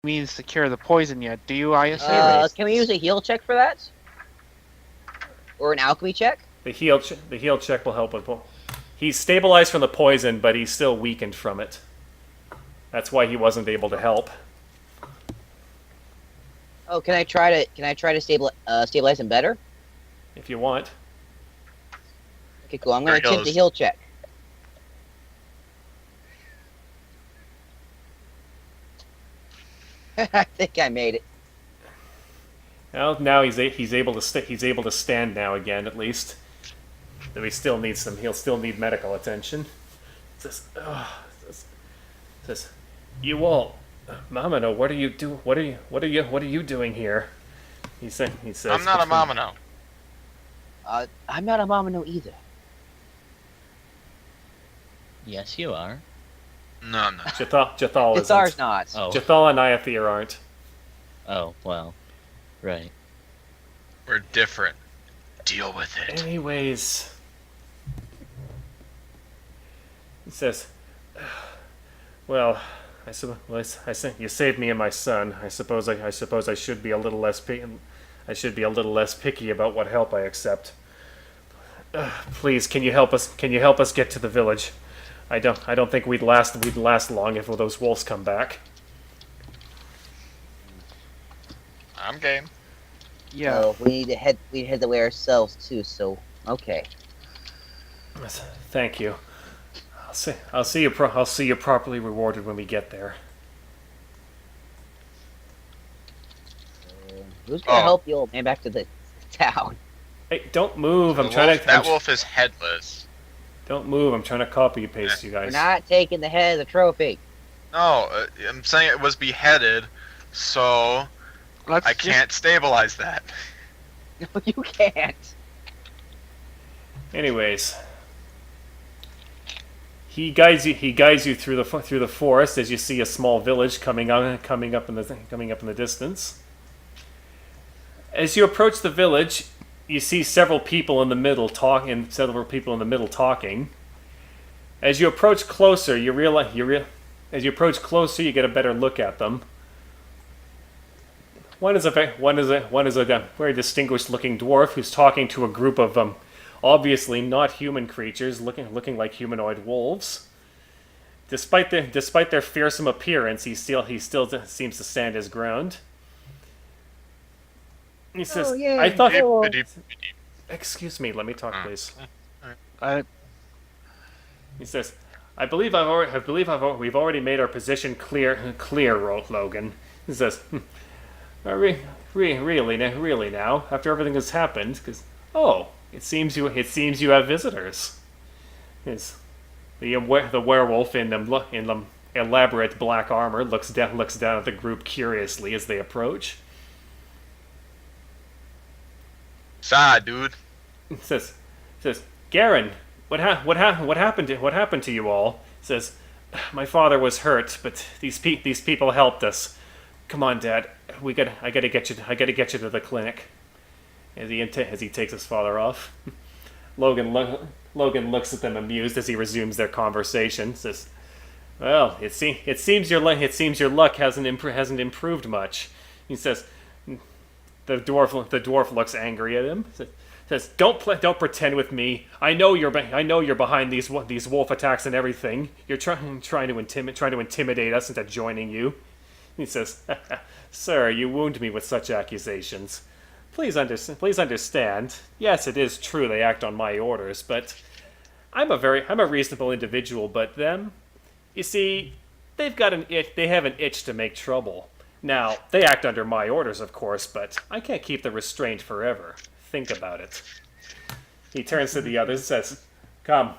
means to cure the poison yet, do you, ISA? Can we use a heal check for that? Or an alchemy check? The heal check will help with. He's stabilized from the poison, but he's still weakened from it. That's why he wasn't able to help. Oh, can I try to stabilize him better? If you want. Okay, cool. I'm gonna attempt a heal check. I think I made it. Well, now he's able to stand now again, at least. Though he still needs he'll still need medical attention. Says, you all, Mamano, what are you doing here? He says, I'm not a Mamano. I'm not a Mamano either. Yes, you are. No, I'm not. Jathal isn't. Jathar's not. Oh. Jathal and Iathir aren't. Oh, well. Right. We're different. Deal with it. Anyways, he says, "Well, I you saved me and my son. I suppose I should be a little less picky about what help I accept. Please, can you help us? Can you help us get to the village? I don't think we'd last long if those wolves come back." I'm game. Yeah. So we need to head the way ourselves too. So okay. Thank you. I'll see you properly rewarded when we get there. Who's gonna help the old man back to the town? Hey, don't move! That wolf is headless. Don't move! I'm trying to copy paste you guys. We're not taking the head of the trophy. No, I'm saying it was beheaded, so I can't stabilize that. No, you can't. Anyways, he guides you through the forest as you see a small village coming up in the distance. As you approach the village, you see several people in the middle talking. As you approach closer, you get a better look at them. One is a very distinguished-looking dwarf who's talking to a group of obviously not human creatures, looking like humanoid wolves. Despite their fearsome appearance, he still seems to stand his ground. He says, yeah. "I thought." Excuse me. Let me talk, please. He says, we've already made our position clear, Logan." He says, really now, after everything has happened, because it seems you have visitors. The werewolf in the elaborate black armor looks down at the group curiously as they approach. Sad, dude. Says, Garen, what happened to you all? Says, my father was hurt, but these people helped us. Come on, Dad. I gotta get you to the clinic. As he takes his father off, Logan looks at them amused as he resumes their conversation. Says, "Well, it seems your luck hasn't improved much." He says, the dwarf looks angry at him. Says, "Don't pretend with me. I know you're behind these wolf attacks and everything. You're trying to intimidate us into joining you." He says, "Sir, you wound me with such accusations. Please understand. Yes, it is true they act on my orders, but I'm a reasonable individual. But them, you see, they have an itch to make trouble. Now they act under my orders, of course, but I can't keep the restraint forever. Think about it." He turns to the others and says, "Come,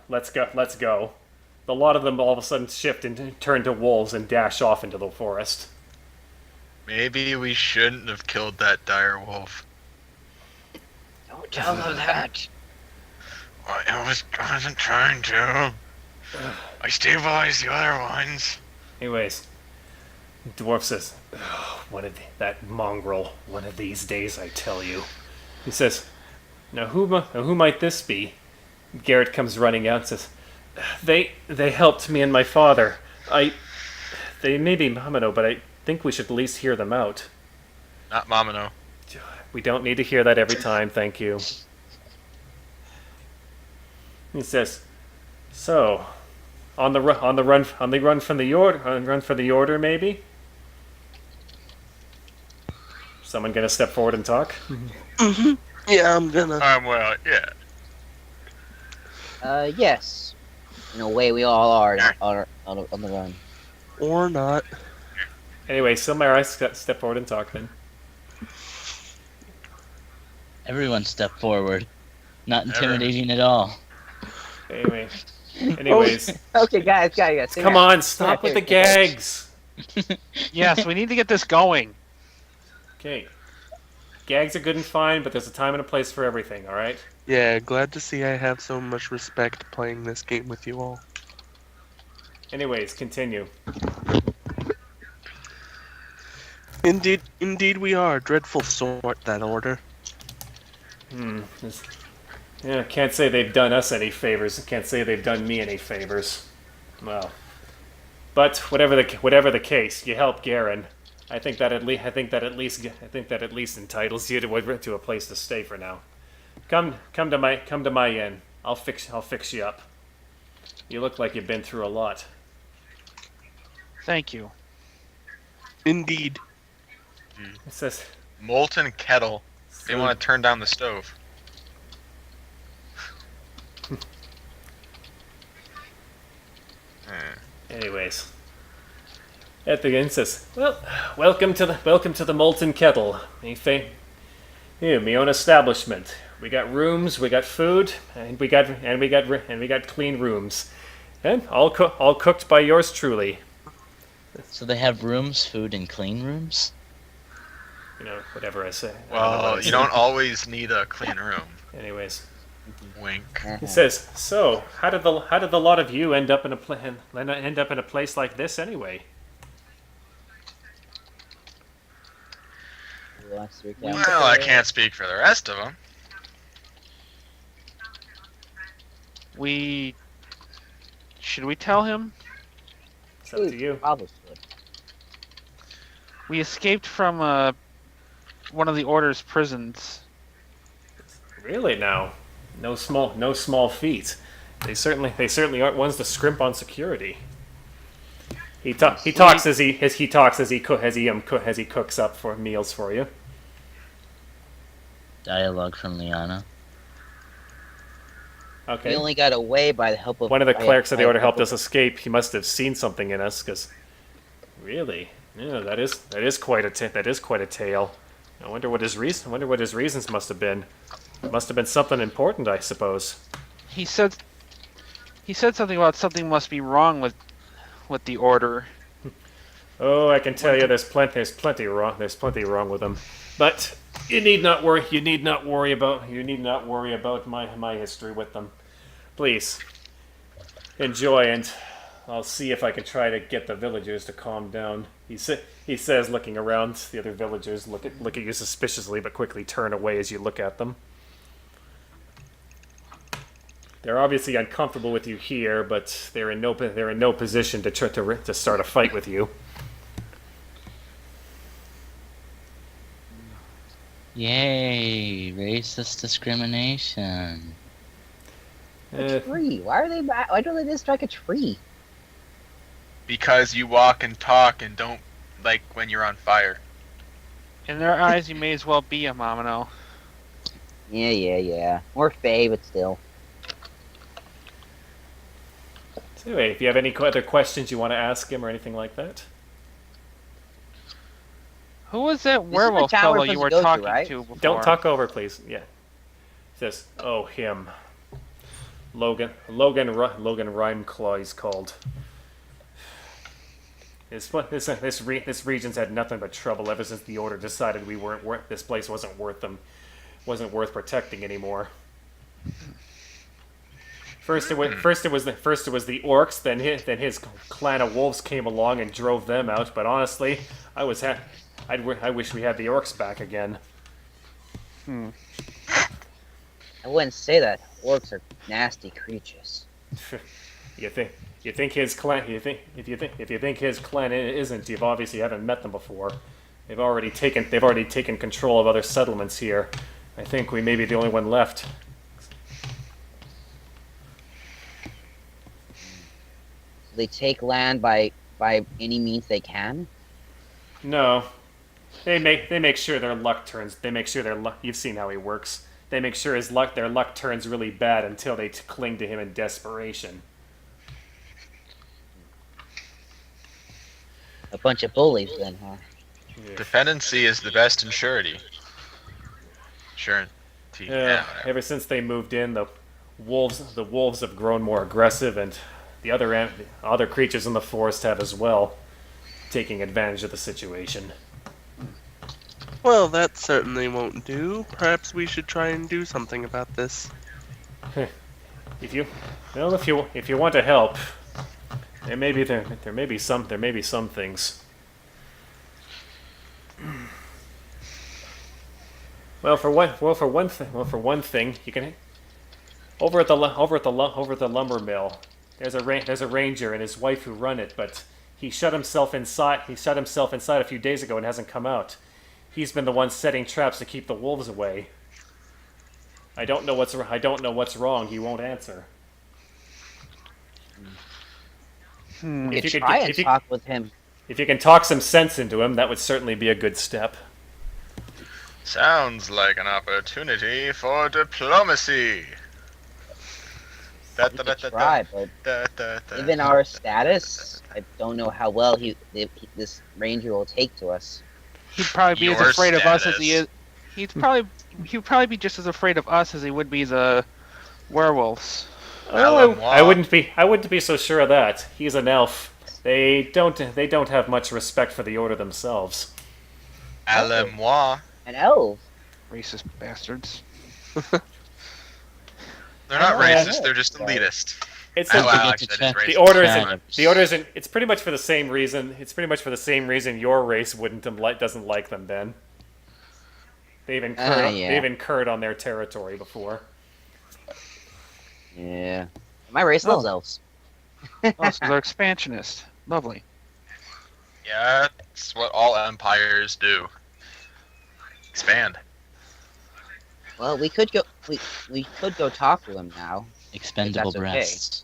let's go." The lot of them all of a sudden shift and turn to wolves and dash off into the forest. Maybe we shouldn't have killed that dire wolf. Don't tell them that. I wasn't trying to. I stabilized the other ones. Anyways, the dwarf says, that mongrel, one of these days, I tell you. He says, "Now who might this be?" Garrett comes running out and says, They helped me and my father. They may be Mamano, but think we should at least hear them out. Not Mamano. We don't need to hear that every time, thank you. He says, "So, on the run from the order, maybe." Someone gonna step forward and talk? Yeah, I'm gonna. Well, yeah. Yes. In a way, we all are on the run. Or not. Anyway, Silmar, step forward and talk then. Everyone step forward. Not intimidating at all. Anyways, Okay, guys. come on, stop with the gags. Yes, we need to get this going. Okay, gags are good and fine, but there's a time and a place for everything. All right. Yeah, glad to see I have so much respect playing this game with you all. Anyways, continue. Indeed we are. Dreadful sort, that order. Yeah, can't say they've done us any favors. Can't say they've done me any favors. Well, but whatever the case, you helped Garen. I think that at least entitles you to a place to stay for now. Come to my inn. I'll fix you up. You look like you've been through a lot. Thank you. Indeed. It says Molten kettle. They want to turn down the stove. Anyways, at the end says, "Well, welcome to the molten kettle. Me own establishment. We got rooms, we got food, and we got clean rooms, and all cooked by yours truly. So they have rooms, food, and clean rooms? You know, whatever I say. Well, you don't always need a clean room. Anyways, Wink. it says, so how did the lot of you end up in a place like this anyway? Well, I can't speak for the rest of them. Should we tell him? It's up to you. Probably should. We escaped from one of the Order's prisons. Really now, no small feat. They certainly aren't ones to scrimp on security. He talks as he cooks up for meals for you. Dialogue from Liana. Okay. We only got away by the help of One of the clerics of the order helped us escape. He must have seen something in us, because really, yeah, that is quite a tale. I wonder what his reasons must have been. It must have been something important, I suppose. He said something about something must be wrong with the Order. Oh, I can tell you, there's plenty wrong with them. But you need not worry about my history with them. Please enjoy, and I'll see if I can try to get the villagers to calm down. He says, looking around. The other villagers look at you suspiciously, but quickly turn away as you look at them. They're obviously uncomfortable with you here, but they're in no position to start a fight with you. Yay, racist discrimination. A tree. Why don't they just strike a tree? Because you walk and talk and don't like when you're on fire. In their eyes, you may as well be a Mamano. Yeah. More Fae, but still. So anyway, if you have any other questions you want to ask him or anything like that. Who was that is werewolf the tower fellow we're you were supposed to talking go to, right? to before? Don't talk over, please. Yeah. Says, oh, him. Logan Rhymeclaw, he's called. This region's had nothing but trouble ever since the Order decided this place wasn't worth protecting anymore. First it was the orcs, then his clan of wolves came along and drove them out. But honestly, I wish we had the orcs back again. I wouldn't say that. Orcs are nasty creatures. You You think his clan? If you think his clan isn't, you've obviously haven't met them before. They've already taken control of other settlements here. I think we may be the only one left. They take land by any means they can. No, they make sure their luck turns. They make sure their luck. You've seen how he works. They make sure their luck turns really bad until they cling to him in desperation. A bunch of bullies, then, huh? Yeah. Dependency is the best insurity. Surety. Yeah, whatever. Ever since they moved in, the wolves have grown more aggressive, and the other creatures in the forest have as well, taking advantage of the situation. Well, that certainly won't do. Perhaps we should try and do something about this. If you want to help, there may be some things. Well, for one thing, you can over at the lumber mill. There's a ranger and his wife who run it, but he shut himself inside. He shut himself inside a few days ago and hasn't come out. He's been the one setting traps to keep the wolves away. I don't know what's wrong. He won't answer. We could try and talk with him. If you can talk some sense into him, that would certainly be a good step. Sounds like an opportunity for diplomacy. We could try, but given our status, I don't know how well this ranger will take to us. He'd probably be Your as afraid of us as status. he is. He'd probably be just as afraid of us as he would be the werewolves. Oh, I wouldn't be so sure of that. He's an elf. They don't have much respect for the order themselves. Allez-moi. An elf. Racist bastards. They're not Oh, yeah. racist, they're just elitist. It's Oh, a- wow, get actually, to that is check racist. the order isn't. It's pretty much for the same reason. It's pretty much for the same reason your race doesn't like them, Ben. They've incurred on their territory before. Yeah. My race loves elves. Oh, so they're expansionist. Lovely. Yeah, that's what all empires do. Expand. Well, we could go. We could go talk to him now. Expendable That's okay. breasts.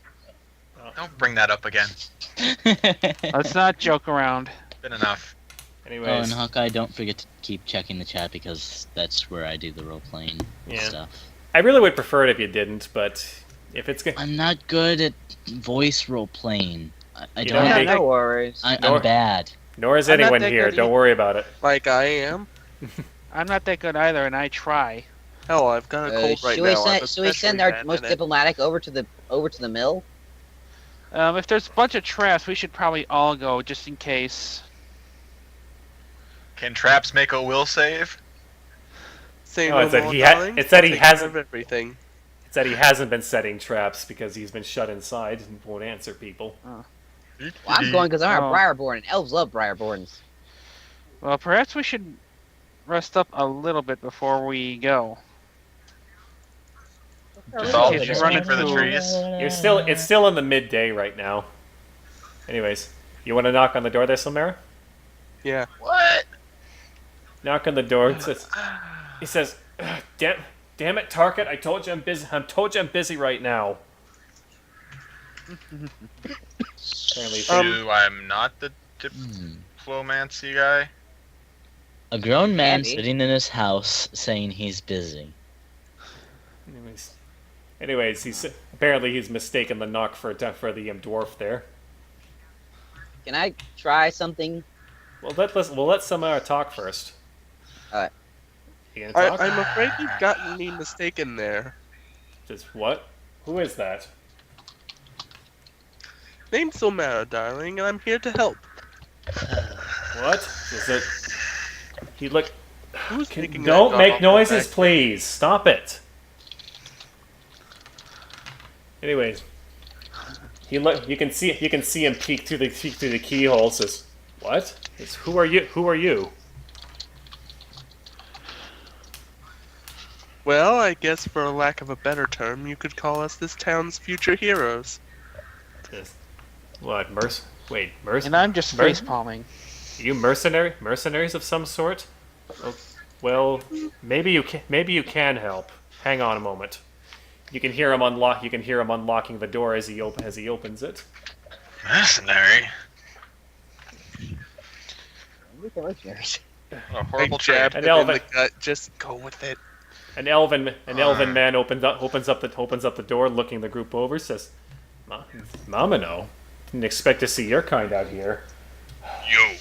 Don't bring that up again. Let's not joke around. Been enough. Oh, Anyways, and Hawkeye, don't forget to keep checking the chat because that's where I do the role playing Yeah. stuff. I really would prefer it if you didn't, but if it's good, I'm not good at voice role playing. I You don't. don't Yeah, think- no worries. I'm Nor- bad. nor is I'm not anyone that here. good Don't either. worry about it. Like I am. I'm not that good either, and I try. Hell, I've got a cold right should we now. I'm send especially our bad most at it. diplomatic over to the mill? If there's a bunch of traps, we should probably all go just in case. Can traps make a will save? Say No, no it's that more, he ha- darling. it's that I'll he take care hasn't- of everything. It's that he hasn't been setting traps because he's been shut inside and won't answer people. Well, I'm going because I'm a Oh. Briarborn, and elves love Briarborns. Well, perhaps we should rest up a little bit before we go. Just all in case just you run wait for the into- trees. It's still in the midday right now. Anyways, you want to knock on the door there, Samara? Yeah. What? Knock on the door. He says, "Damn it, Target! I told you I'm busy. I'm busy right now." Apparently, I'm not the Hmm. diplomancy guy. A grown man Andy? sitting in his house saying he's busy. anyways, he's mistaken the knock for the dwarf there. Can I try something? We'll let Samara talk first. Alright. You gonna talk? I'm afraid you've gotten me mistaken there. Just what? Who is that? Name's Silmara, darling, and I'm here to help. What? Is it? He look. Who's making that Don't make dog noises, back? please. Stop it. Anyways, you can see him peek through the keyhole. Says, "What? Who are you? Who are you?" Well, I guess for a lack of a better term, you could call us this town's future heroes. Yes. What, Wait, And I'm just face palming. You mercenaries of some sort? Oh, well, maybe you can help. Hang on a moment. You can hear him unlocking the door as he opens it. Mercenary. Mercenaries. What a I horrible jabbed trade. An him in elven- the gut. Just go with it. An elven man opens up the door, looking the group over, says, "Mamano, didn't expect to see your kind out here." Yo.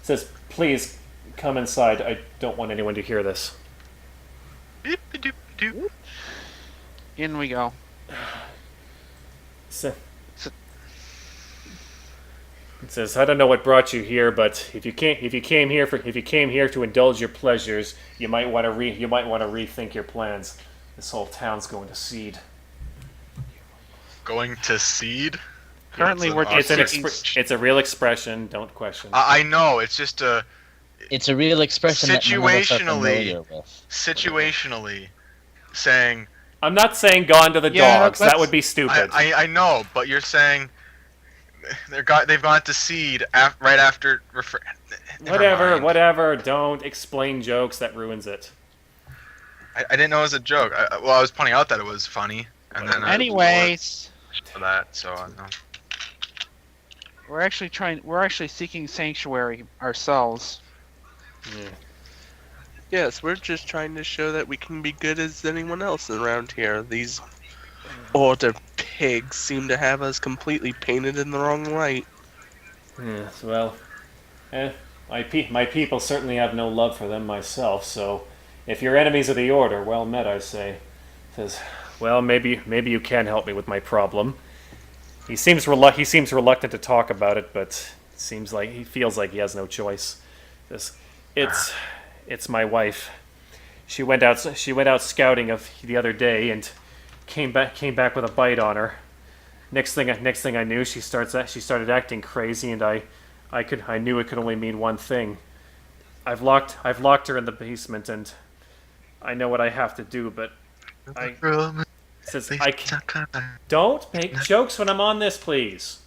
Says, "Please come inside. I don't want anyone to hear this." Beep-a-doop-doop. In we go. It says, "I don't know what brought you here, but if you came here to indulge your pleasures, you might want to rethink your plans. This whole town's going to seed." Going to seed? Currently, we're It's just it's a real expression. Don't question. I know. It's just a It's a real expression that none of us are familiar situationally, with. situationally saying. I'm not saying gone to the Yeah, dogs. That that's- would be stupid. I know, but you're saying they've gone to seed right after. Never mind. Whatever. Don't explain jokes. That ruins it. I didn't know it was a joke. I was pointing out that it was funny, and then Anyways, for that, so I know. we're actually seeking sanctuary ourselves. Yeah. Yes, we're just trying to show that we can be good as anyone else around here. These order pigs seem to have us completely painted in the wrong light. Yes, well, my people certainly have no love for them myself. So, if you're enemies of the order, well met, I say. Says, well, maybe you can help me with my problem. He seems reluctant to talk about it, but he feels like he has no choice. Says, it's my wife. She went out scouting the other day and came back with a bite on her. Next thing I knew, she started acting crazy, and I knew it could only mean one thing. I've locked her in the basement, and I know what I have to do, but I don't make jokes when I'm on this, please.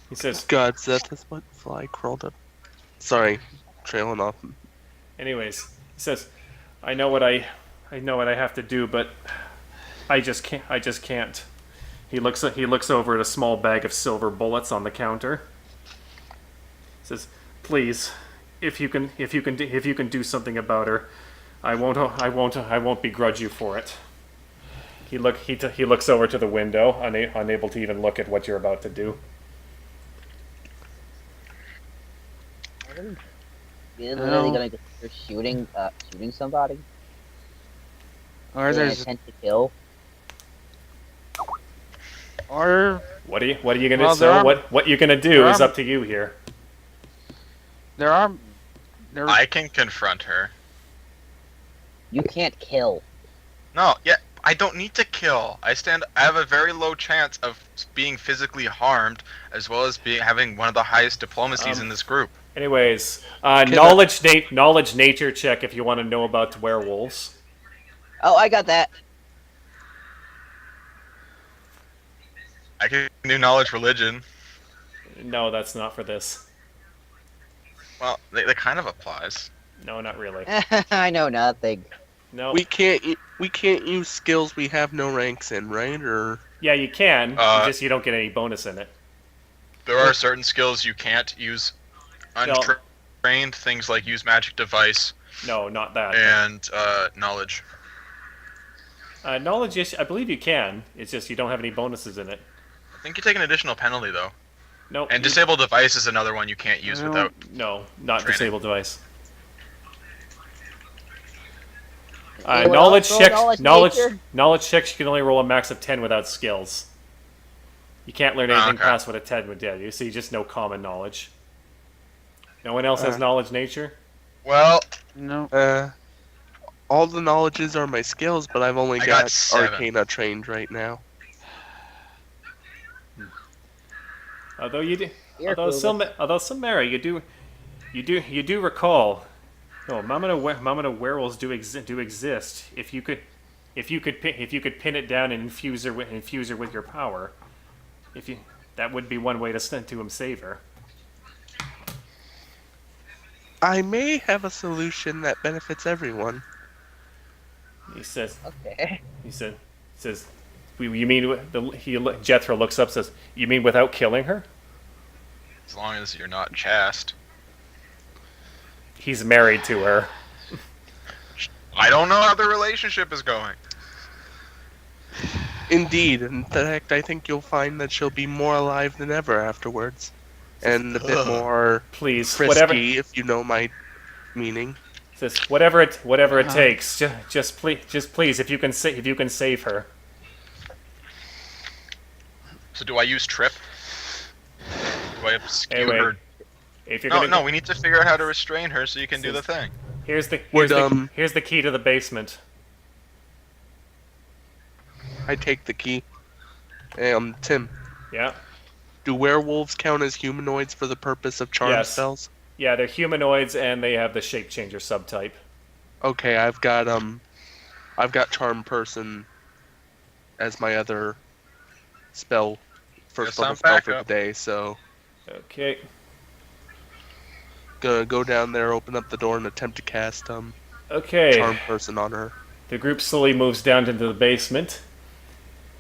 He says, God, that's what fly crawled up. Sorry, trailing off. anyways, he says, I know what I have to do, but I just can't. He looks over at a small bag of silver bullets on the counter. Says, "Please, if you can do something about her, I won't begrudge you for it." He looks over to the window, unable to even look at what you're about to do. You're literally gonna go for shooting somebody? Or With an there's intent to kill? or What are you gonna Well, so there are- what you're gonna do there is are- up to you here. there are I can confront her. You can't kill. No, yeah, I don't need to kill. I have a very low chance of being physically harmed, as well as having one of the highest diplomacies in this group. Anyways, knowledge nature check if you want to know about werewolves. Oh, I got that. I can do knowledge religion. No, that's not for this. Well, that kind of applies. No, not really. I know nothing. No. We can't use skills we have no ranks in, right? Or Yeah, you can. You don't get any bonus in it. There are certain skills you can't use untrained, things like use magic device No, not that. and knowledge. Knowledge, yes, I believe you can. It's just you don't have any bonuses in it. I think you take an additional penalty though. No. And disable device is another one you can't use without. No, not training. disabled device. Anyone Knowledge else roll checks. nature? Knowledge checks. You can only roll a max of 10 without skills. You can't learn anything okay. past what a 10 would do. You see, just no common knowledge. No one else has knowledge nature. Well, no. all the knowledges are my skills, but I've only I got got 7. Arcana trained right now. Although you do, Here, although Samara, you do recall. No, Mamano werewolves do exist. If you could, if you could pin it down and infuse her with your power, that would be one way to save her. I may have a solution that benefits everyone. He says. Okay. He says, you mean Jethro looks up, says, you mean without killing her? As long as you're not chaste. He's married to her. I don't know how the relationship is going. Indeed. In fact, I think you'll find that she'll be more alive than ever afterwards. And a bit more Please, frisky, if you know my meaning. Says whatever it takes. Just please, if you can save her. So do I use trip? Do I skew Anyway, her? if you're No, we need to figure out how to restrain her so you can do the thing. Here's the key to the basement. I take the key. Tim, Yeah. do werewolves count as humanoids for the purpose of charm Yes. spells? Yeah, they're humanoids and they have the shape changer subtype. Okay, I've got charm person as my other spell, first level spell for the day. So Okay. gonna go down there, open up the door, and attempt to cast Okay. charm person on her. The group slowly moves down into the basement.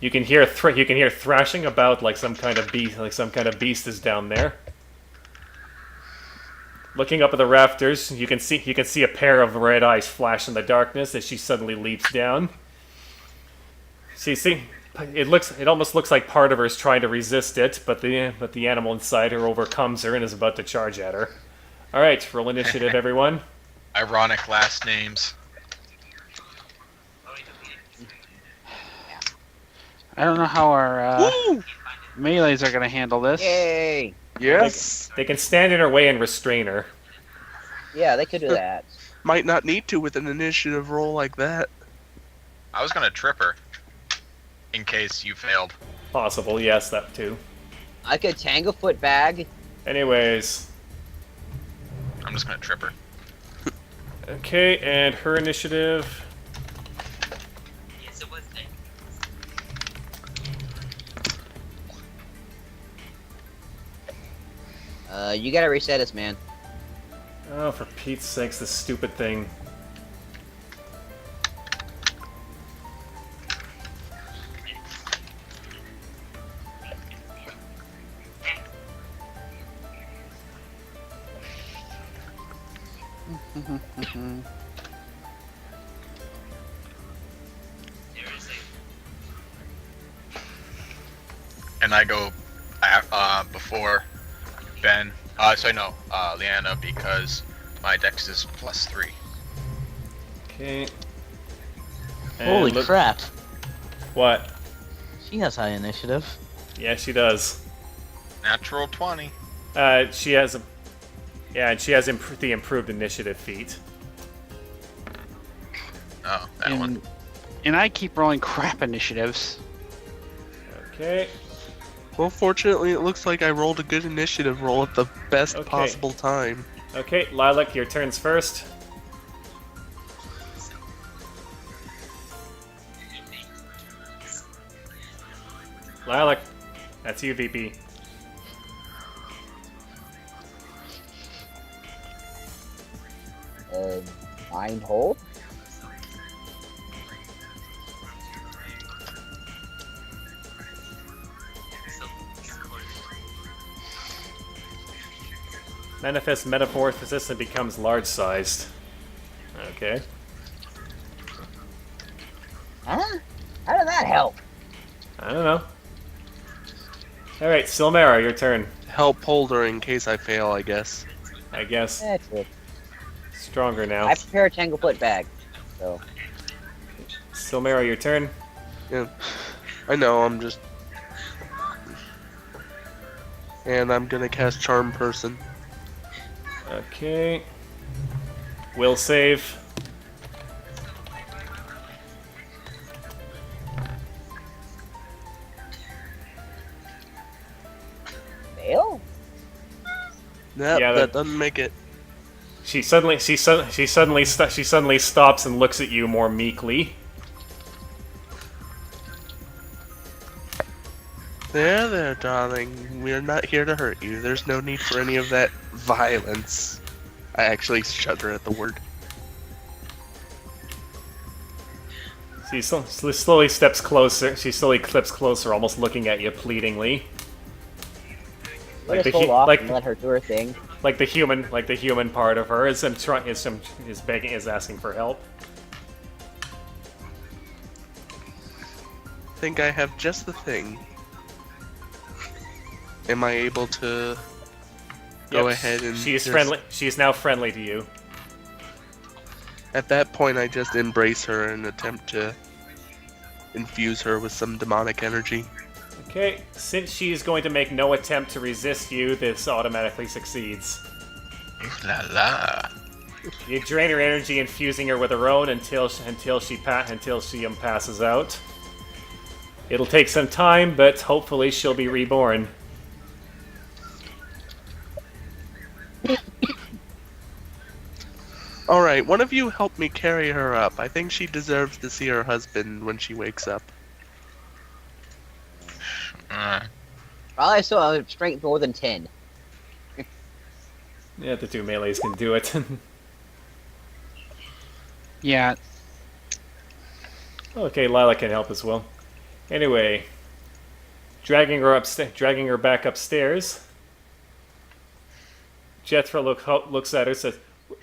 You can hear thrashing about like some kind of beast is down there. Looking up at the rafters, you can see a pair of red eyes flash in the darkness as she suddenly leaps down. See, it almost looks like part of her is trying to resist it, but the animal inside her overcomes her and is about to charge at her. All right, roll initiative, everyone. Ironic last names. I don't know how our Woo! melees are going to handle this. Yay! Yes. They can stand in her way and restrain her. Yeah, they could do that. Might not need to with an initiative roll like that. I was gonna trip her. In case you failed. Possible, yes, that too. I could Tanglefoot bag. Anyways, I'm just gonna trip her. okay, and her initiative. You gotta reset us, man. Oh, for Pete's sakes, this stupid thing. And I go before Ben. Leanna, because my dex is +3. Okay. Holy look- crap. What? She has high initiative. Yeah, she does. Natural 20. She has and she has the improved initiative feat. Oh, that one. And I keep rolling crap initiatives. Okay. Well, fortunately, it looks like I rolled a good initiative roll at the best Okay. possible time. Okay, Lilac, your turn's first. Lilac, that's you, VP. Mind hold. Manifest metamorphosis and becomes large-sized. Okay. Huh? How did that help? I don't know. Alright, Silmara, your turn. Help hold her in case I fail, I guess. I guess. That's it. Stronger now. I prepare a Tanglefoot bag. So, Silmara, your turn. Yeah. I know, I'm just... And I'm gonna cast Charm Person. Okay. Will save. fail? Nope, Yeah, that doesn't make it. She suddenly stops and looks at you more meekly. There, darling. We're not here to hurt you. There's no need for any of that violence. I actually shudder at the word. She slowly steps closer. She slowly clips closer, almost looking at you pleadingly. Let us hold off and let her do her thing. Like the human part of her is begging, is asking for help. I think I have just the thing. Am I able to go ahead and She's just- friendly. She's now friendly to you. At that point, I just embrace her and attempt to infuse her with some demonic energy. Okay, since she's going to make no attempt to resist you, this automatically succeeds. Ooh la la. You drain her energy, infusing her with her own until she passes out. It'll take some time, but hopefully she'll be reborn. Alright, one of you help me carry her up. I think she deserves to see her husband when she wakes up. Probably still have strength more than 10. Yeah, the two melees can do it. Yeah. Okay, Lila can help as well. Anyway, dragging her back upstairs. Jethro looks at her, says,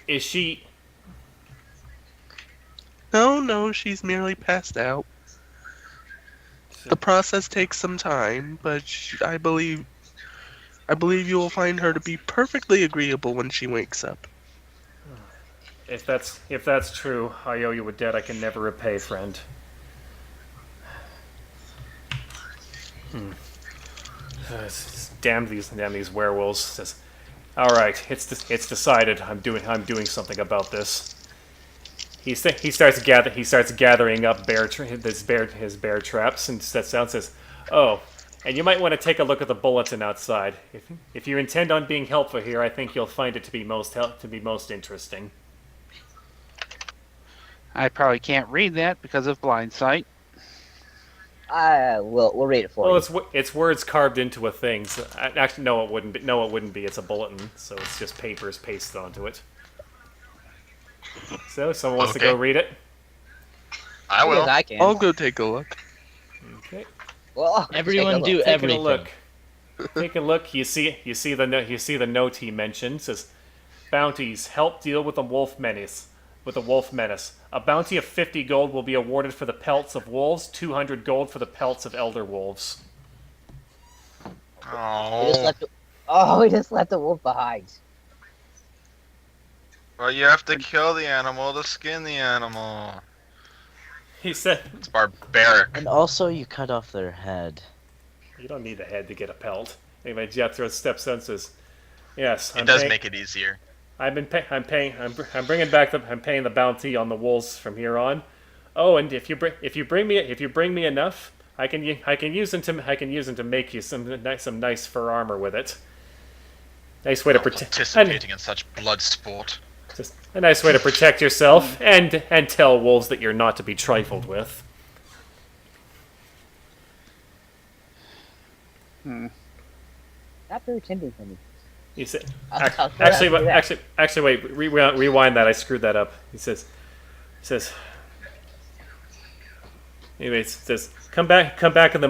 "Is she?" No, she's merely passed out. The process takes some time, but I believe you will find her to be perfectly agreeable when she wakes up. If that's true, I owe you a debt I can never repay, friend. Damn these werewolves. Says, all right, it's decided. I'm doing something about this. He starts gathering up his bear traps and sets down. Says, "Oh, and you might want to take a look at the bulletin outside. If you intend on being helpful here, I think you'll find it to be most interesting." I probably can't read that because of blind sight. We'll read it for you. Well, it's words carved into a thing. So, actually, no, it wouldn't be. No, it wouldn't be. It's a bulletin, so it's just papers pasted onto it. So, someone wants to go read it? I will. Yes, I can. I'll go take a look. Okay. Well, Everyone do Taking everything. a look. Take a look. You see the note he mentioned. It says, "Bounties help deal with the wolf menace. A bounty of 50 gold will be awarded for the pelts of wolves. 200 gold for the pelts of elder wolves." We just left the wolf behind. Well, you have to kill the animal to skin the animal. He said, It's barbaric. And also, you cut off their head. "You don't need a head to get a pelt." Anyway, Jethro steps in and says, "Yes, It does make it easier. I'm paying the bounty on the wolves from here on. Oh, and if you bring me enough, I can use them to make you some nice fur armor with it. Nice way to protect. Participating in such blood sport. Just a nice way to protect yourself and tell wolves that you're not to be trifled with." Not very tempting for me. He said, I'll throw actually, that. wait, rewind that. I screwed that up. He says, anyways, it says, come back in the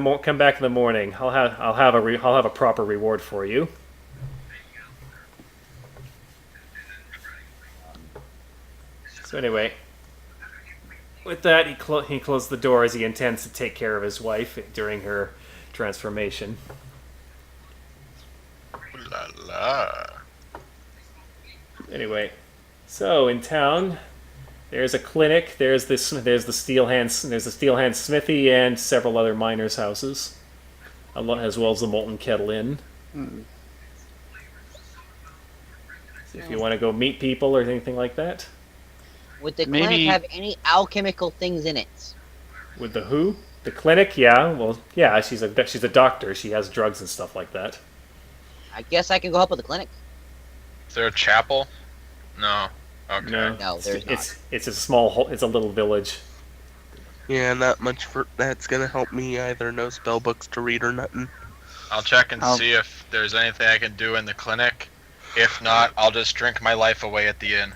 morning. I'll have a proper reward for you." So anyway, with that, he closed the door as he intends to take care of his wife during her transformation. Ooh la la. Anyway, so in town, there's a clinic. There's the steel hand smithy and several other miners' houses, as well as the Molten Kettle Inn. So if you want to go meet people or anything like that, Would the Maybe- clinic have any alchemical things in it? with the who? The clinic, yeah. Well, yeah. She's a doctor. She has drugs and stuff like that. I guess I can go help with the clinic. Is there a chapel? No. Okay. No, there's not. It's a small hole. It's a little village. Yeah, not much for that's gonna help me either. No spell books to read or nothing. I'll check and I'll- see if there's anything I can do in the clinic. If not, I'll just drink my life away at the inn.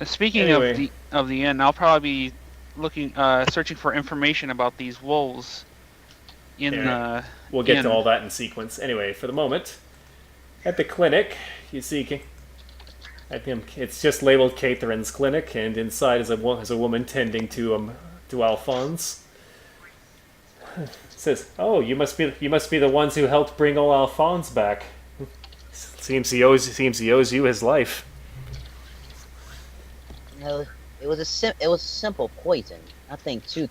Speaking Anyway. of the inn, I'll probably be looking, searching for information about these wolves in Yeah. the We'll get to inn. all that in sequence. Anyway, for the moment, at the clinic, you see, I think it's just labeled Catherine's clinic, and inside is a woman tending to Alphonse. It says, "Oh, you must be the ones who helped bring old Alphonse back. Seems he owes you his life." No, it was a simple poison. Nothing too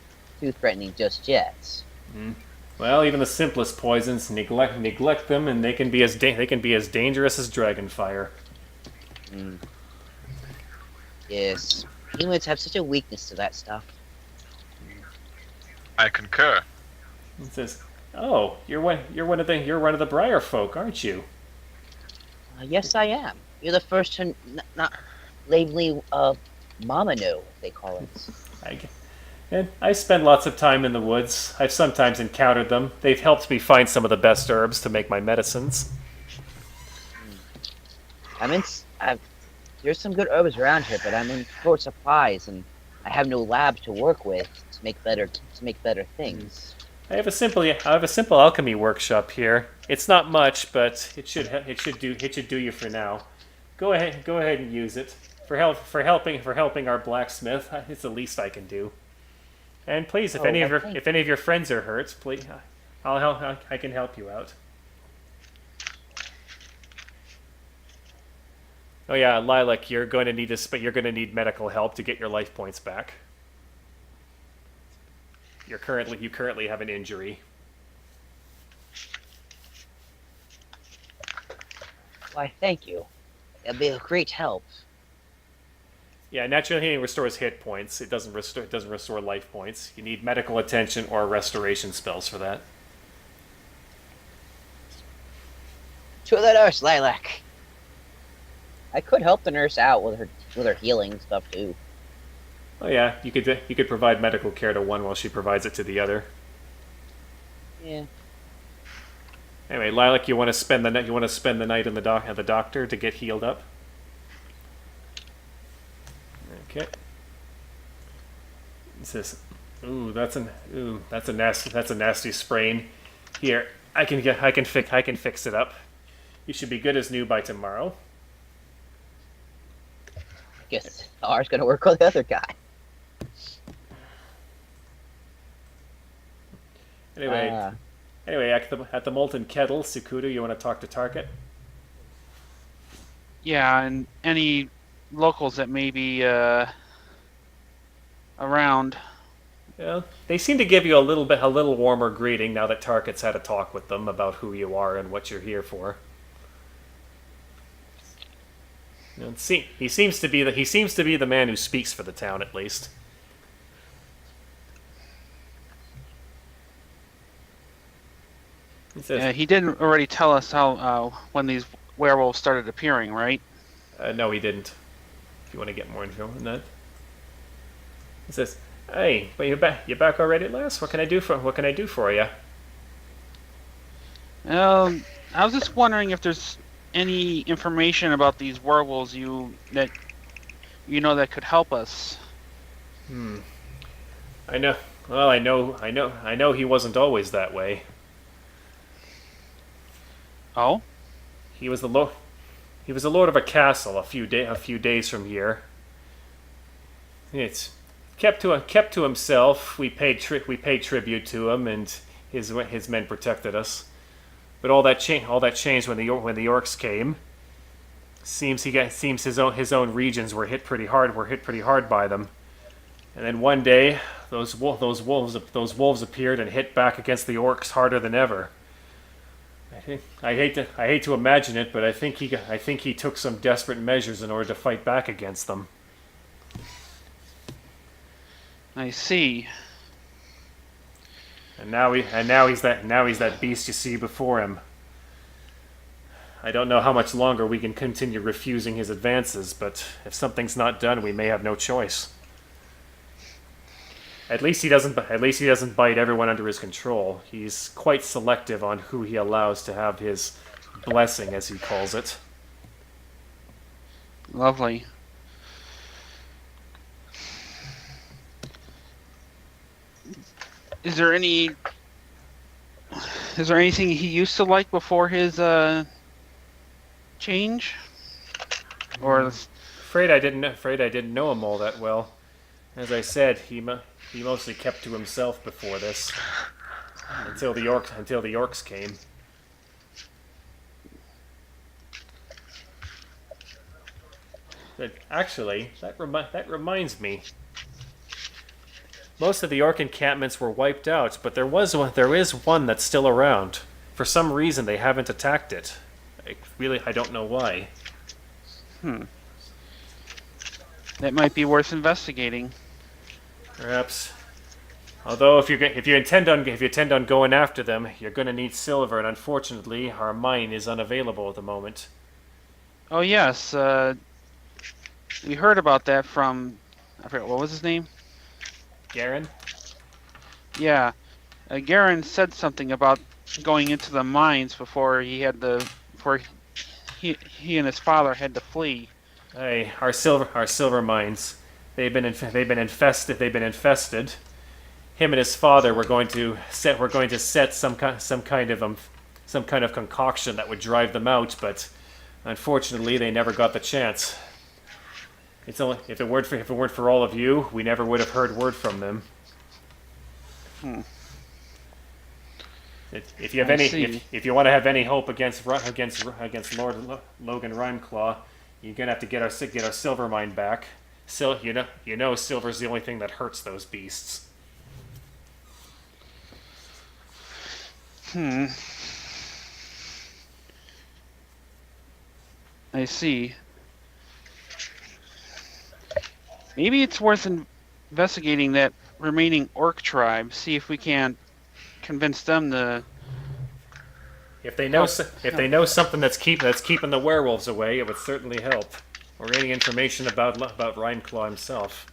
threatening just yet. Well, even the simplest poisons neglect them, and they can be as dangerous as dragon fire. Yes, humans have such a weakness to that stuff. I concur. It says, "Oh, you're one of the Briar folk, aren't you?" Yes, I am. You're the first to not label Mamano, they call it. And I spend lots of time in the woods. I've sometimes encountered them. They've helped me find some of the best herbs to make my medicines. There's some good herbs around here, but I'm in short supplies, and I have no lab to work with to make better things. I have a simple alchemy workshop here. It's not much, but it should do you for now. Go ahead and use it for helping our blacksmith. It's the least I can do. And please, if any of your friends are hurt, please, I'll help. I can help you out. Oh yeah, Lilac, you're going to need medical help to get your life points back. You currently have an injury. Why, thank you. It'll be a great help. Yeah, natural healing restores hit points. It doesn't restore life points. You need medical attention or restoration spells for that. To the nurse, Lilac. I could help the nurse out with her healing stuff too. Oh yeah, you could provide medical care to one while she provides it to the other. Yeah. Anyway, Lilac, you want to spend the night at the doctor to get healed up? Okay. It says, that's a nasty sprain. Here, I can fix it up. You should be good as new by tomorrow." Guess R's gonna work with the other guy. Anyway, at the molten kettle, Sukuda, you want to talk to Target? Yeah, and any locals that may be around. Yeah, they seem to give you a little warmer greeting now that Target's had a talk with them about who you are and what you're here for. He seems to be the man who speaks for the town, at least. He didn't already tell us how when these werewolves started appearing, right? No, he didn't. If you want to get more info on that, he says, "Hey, but you're back already at last. What can I do for you?" I was just wondering if there's any information about these werewolves that could help us. I know. Well, I know. He wasn't always that way. Oh? He was the lord of a castle a few days from here. It's kept to himself. We paid tribute to him, and his men protected us. But all that changed when the orcs came. Seems his own regions were hit pretty hard by them. And then one day, those wolves appeared and hit back against the orcs harder than ever. I hate to imagine it, but I think he took some desperate measures in order to fight back against them. I see. And now he's that beast you see before him. I don't know how much longer we can continue refusing his advances, but if something's not done, we may have no choice. At least he doesn't. At least he doesn't bite everyone under his control. He's quite selective on who he allows to have his blessing, as he calls it. Lovely. Is there anything he used to like before his change? Or Afraid I didn't know him all that well. As I said, he mostly kept to himself before this, until the orcs came. But actually, that reminds me. Most of the orc encampments were wiped out, but there is one that's still around. For some reason, they haven't attacked it. I don't know why. that might be worth investigating. Perhaps. Although if you intend on going after them, you're going to need silver, and unfortunately, our mine is unavailable at the moment. Oh yes, we heard about that from, I forget, what was his name? Garen? Yeah, Garen said something about going into the mines before he and his father had to flee. Hey, our silver mines. They've been infested. Him and his father were going to set some kind of concoction that would drive them out, but unfortunately they never got the chance. It's only if it weren't for all of you, we never would have heard word from them. If you have if you want to have any hope against Lord Logan Rhymeclaw, you're gonna have to get our silver mine back. You know, silver's the only thing that hurts those beasts. I see. Maybe it's worth investigating that remaining orc tribe. See if we can convince them to. If they know something that's keeping the werewolves away, it would certainly help. Or any information about Rhymeclaw himself.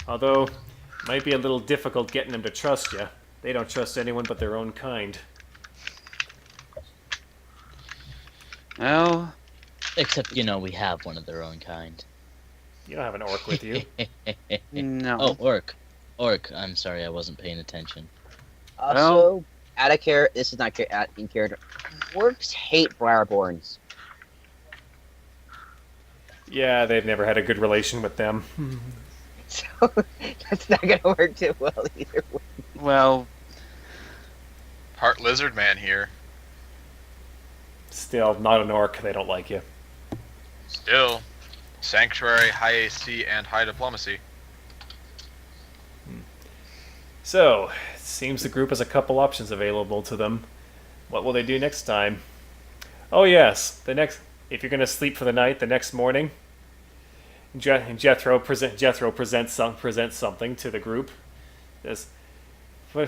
Although, it might be a little difficult getting them to trust you. They don't trust anyone but their own kind. Well, Except, we have one of their own kind. You don't have an orc with you. no. Oh, orc. Orc. I'm sorry, I wasn't paying attention. Also, out of character, this is not in character. Orcs hate Briarborns. Yeah, they've never had a good relation with them. So, that's not gonna work too well either way. Well, Part lizard man here. Still, not an orc. They don't like you. Still, sanctuary, high AC, and high diplomacy. So, it seems the group has a couple options available to them. What will they do next time? Oh yes, if you're going to sleep for the night, the next morning, Jethro presents something to the group. Says,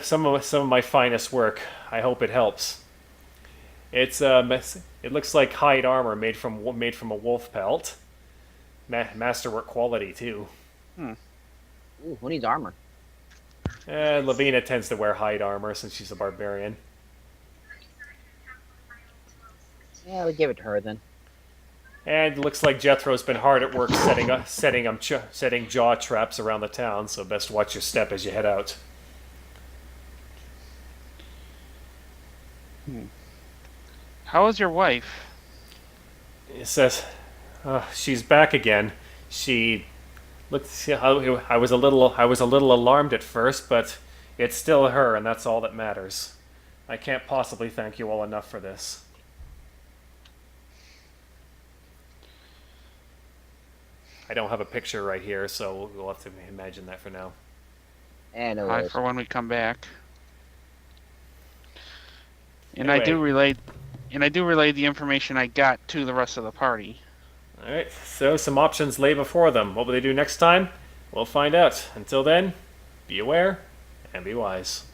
some of my finest work. I hope it helps. It looks like hide armor made from a wolf pelt. Masterwork quality too. Ooh, who needs armor? Lavina tends to wear hide armor since she's a barbarian. Yeah, we'll give it to her then. And it looks like Jethro's been hard at work setting jaw traps around the town, so best watch your step as you head out. how is your wife? It says, she's back again. She looked. I was a little alarmed at first, but it's still her, and that's all that matters. I can't possibly thank you all enough for this. I don't have a picture right here, so we'll have to imagine that for now. And Hi for when we come back. And Anyway. I do relay the information I got to the rest of the party. Alright, so some options lay before them. What will they do next time? We'll find out. Until then, be aware and be wise.